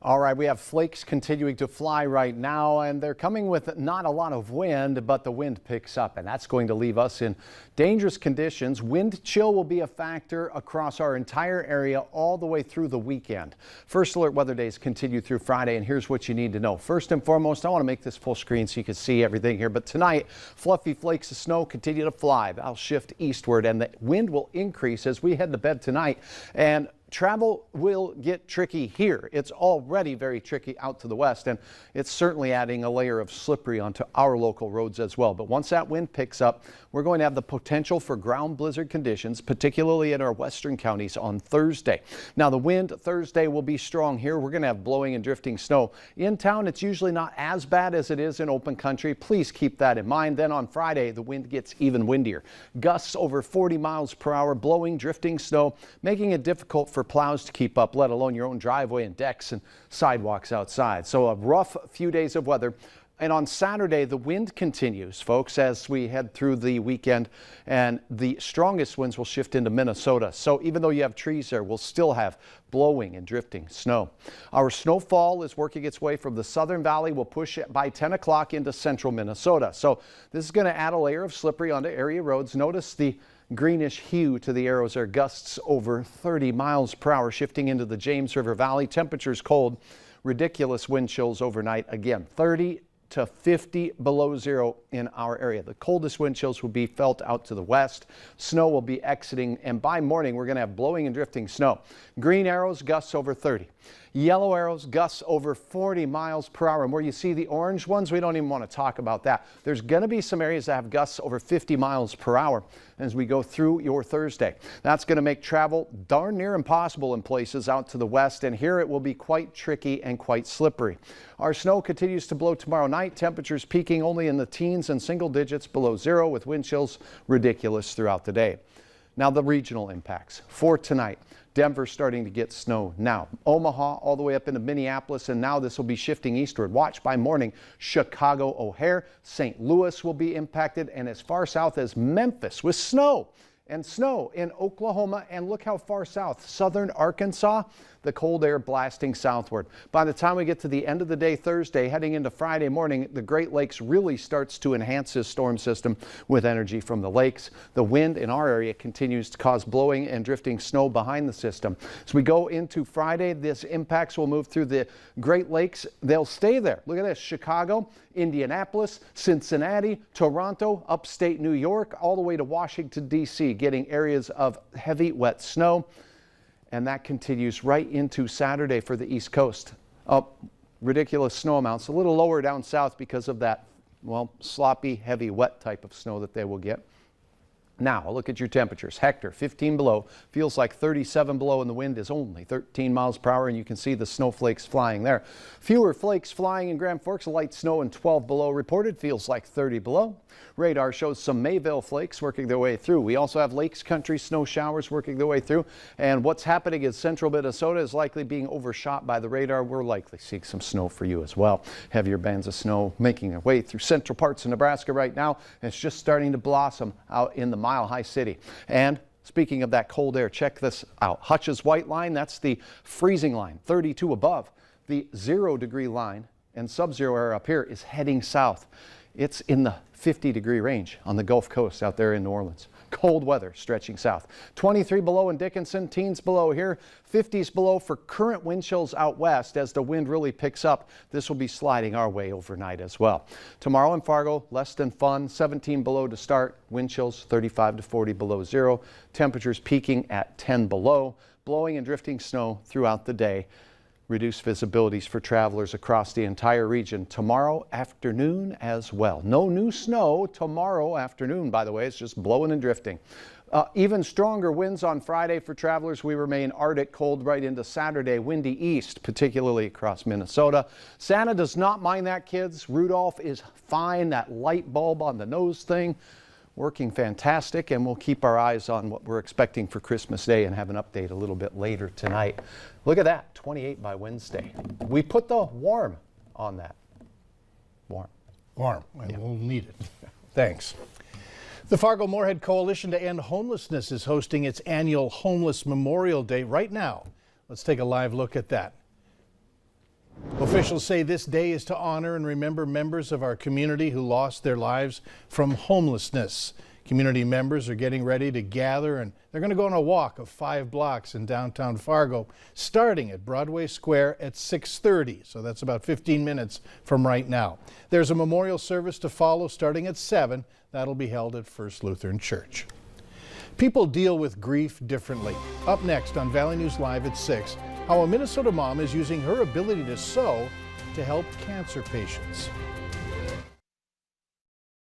All right, we have flakes continuing to fly right now, and they're coming with not a lot of wind, but the wind picks up, and that's going to leave us in dangerous conditions. Wind chill will be a factor across our entire area all the way through the weekend. First alert weather days continue through Friday, and here's what you need to know. First and foremost, I want to make this full screen so you can see everything here, but tonight, fluffy flakes of snow continue to fly. They'll shift eastward, and the wind will increase as we head to bed tonight, and travel will get tricky here. It's already very tricky out to the west, and it's certainly adding a layer of slippery onto our local roads as well. But once that wind picks up, we're going to have the potential for ground blizzard conditions, particularly in our western counties on Thursday. Now, the wind Thursday will be strong here. We're going to have blowing and drifting snow. In town, it's usually not as bad as it is in open country. Please keep that in mind. Then on Friday, the wind gets even windier. Gusts over 40 miles per hour, blowing, drifting snow, making it difficult for plows to keep up, let alone your own driveway and decks and sidewalks outside. So a rough few days of weather. And on Saturday, the wind continues, folks, as we head through the weekend, and the strongest winds will shift into Minnesota. So even though you have trees there, we'll still have blowing and drifting snow. Our snowfall is working its way from the southern valley. We'll push it by 10 o'clock into central Minnesota. So this is going to add a layer of slippery onto area roads. Notice the greenish hue to the arrows are gusts over 30 miles per hour shifting into the James River Valley. Temperatures cold, ridiculous wind chills overnight. Again, 30 to 50 below zero in our area. The coldest wind chills will be felt out to the west. Snow will be exiting, and by morning we're going to have blowing and drifting snow. Green arrows, gusts over 30. Yellow arrows, gusts over 40 miles per hour. And where you see the orange ones, we don't even want to talk about that. There's going to be some areas that have gusts over 50 miles per hour as we go through your Thursday. That's going to make travel darn near impossible in places out to the west, and here it will be quite tricky and quite slippery. Our snow continues to blow tomorrow night. Temperatures peaking only in the teens and single digits below zero, with wind chills ridiculous throughout the day. Now the regional impacts for tonight. Denver starting to get snow now. Omaha all the way up into Minneapolis, and now this will be shifting eastward. Watch by morning. Chicago, O'Hare, St. Louis will be impacted, and as far south as Memphis with snow. And snow in Oklahoma, and look how far south, southern Arkansas, the cold air blasting southward. By the time we get to the end of the day Thursday, heading into Friday morning, the Great Lakes really starts to enhance this storm system with energy from the lakes. The wind in our area continues to cause blowing and drifting snow behind the system. As we go into Friday, this impacts will move through the Great Lakes. They'll stay there. Look at this, Chicago, Indianapolis, Cincinnati, Toronto, upstate New York, all the way to Washington, D.C., getting areas of heavy, wet snow. And that continues right into Saturday for the East Coast. Ridiculous snow amounts, a little lower down south because of that, well, sloppy, heavy, wet type of snow that they will get. Now, look at your temperatures. Hector, 15 below, feels like 37 below, and the wind is only 13 miles per hour, and you can see the snowflakes flying there. Fewer flakes flying in Grand Forks, light snow and 12 below reported, feels like 30 below. Radar shows some Mayville flakes working their way through. We also have Lakes Country snow showers working their way through, and what's happening in central Minnesota is likely being overshot by the radar. We're likely seeing some snow for you as well. Heavier bands of snow making their way through central parts of Nebraska right now, and it's just starting to blossom out in the Mile High City. And speaking of that cold air, check this out. Hutch's white line, that's the freezing line, 32 above. The 0 degree line and sub-zero air up here is heading south. It's in the 50-degree range on the Gulf Coast out there in New Orleans. Cold weather stretching south. 23 below in Dickinson, teens below here, 50s below for current wind chills out west. As the wind really picks up, this will be sliding our way overnight as well. Tomorrow in Fargo, less than fun, 17 below to start, wind chills 35 to 40 below zero, temperatures peaking at 10 below, blowing and drifting snow throughout the day. Reduced visibilities for travelers across the entire region tomorrow afternoon as well. No new snow tomorrow afternoon, by the way. It's just blowing and drifting. Even stronger winds on Friday for travelers. We remain Arctic cold right into Saturday. Windy east, particularly across Minnesota. Santa does not mind that, kids. Rudolph is fine. That light bulb on the nose thing working fantastic, and we'll keep our eyes on what we're expecting for Christmas Day and have an update a little bit later tonight. Look at that, 28 by Wednesday. We put the warm on that. Warm. And we'll need it. Thanks. The Fargo-Moorhead Coalition to End Homelessness is hosting its annual Homeless Memorial Day right now. Let's take a live look at that. Officials say this day is to honor and remember members of our community who lost their lives from homelessness. Community members are getting ready to gather, and they're going to go on a walk of 5 blocks in downtown Fargo, starting at Broadway Square at 6:30. So that's about 15 minutes from right now. There's a memorial service to follow starting at 7. That'll be held at First Lutheran Church. People deal with grief differently. Up next on Valley News Live at 6, how a Minnesota mom is using her ability to sew to help cancer patients.